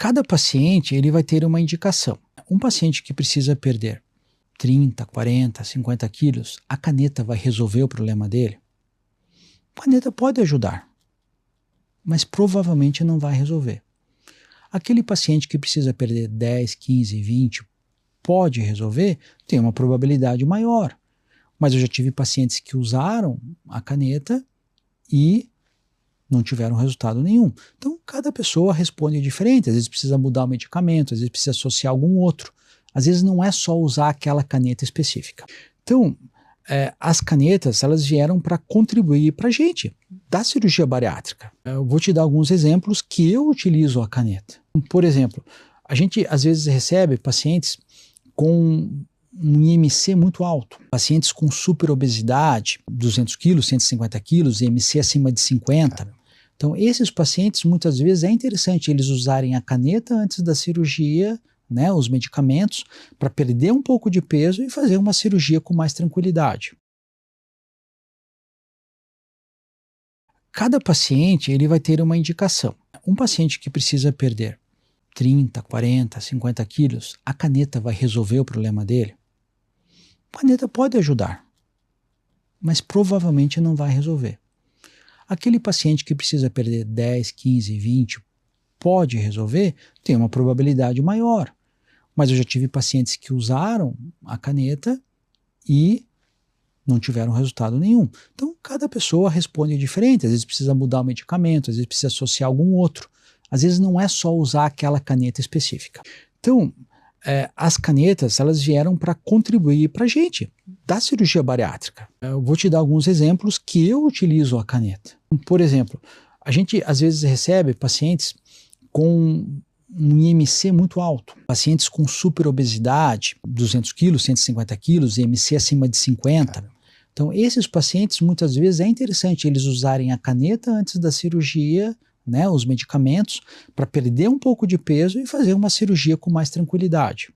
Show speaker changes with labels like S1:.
S1: Cada paciente ele vai ter uma indicação. Um paciente que precisa perder 30, 40, 50 quilos, a caneta vai resolver o problema dele? A caneta pode ajudar, mas provavelmente não vai resolver. Aquele paciente que precisa perder 10, 15, 20, pode resolver? Tem uma probabilidade maior. Mas eu já tive pacientes que usaram a caneta e não tiveram resultado nenhum. Então, cada pessoa responde diferente. Às vezes precisa mudar o medicamento, às vezes precisa associar algum outro. Às vezes não é só usar aquela caneta específica. Então, as canetas, elas vieram para contribuir para a gente, da cirurgia bariátrica. Eu vou te dar alguns exemplos que eu utilizo a caneta. Por exemplo, a gente às vezes recebe pacientes com um IMC muito alto, pacientes com superobesidade, 200 quilos, 150 quilos, IMC acima de 50. Então, esses pacientes, muitas vezes, é interessante eles usarem a caneta antes da cirurgia, né, os medicamentos, para perder um pouco de peso e fazer uma cirurgia com mais tranquilidade. Cada paciente ele vai ter uma indicação. Um paciente que precisa perder 30, 40, 50 quilos, a caneta vai resolver o problema dele? A caneta pode ajudar, mas provavelmente não vai resolver. Aquele paciente que precisa perder 10, 15, 20, pode resolver? Tem uma probabilidade maior. Mas eu já tive pacientes que usaram a caneta e não tiveram resultado nenhum. Então, cada pessoa responde diferente. Às vezes precisa mudar o medicamento, às vezes precisa associar algum outro. Às vezes não é só usar aquela caneta específica. Então, as canetas, elas vieram para contribuir para a gente, da cirurgia bariátrica. Eu vou te dar alguns exemplos que eu utilizo a caneta. Por exemplo, a gente às vezes recebe pacientes com um IMC muito alto, pacientes com superobesidade, 200 quilos, 150 quilos, IMC acima de 50. Então, esses pacientes, muitas vezes, é interessante eles usarem a caneta antes da cirurgia, né, os medicamentos, para perder um pouco de peso e fazer uma cirurgia com mais tranquilidade.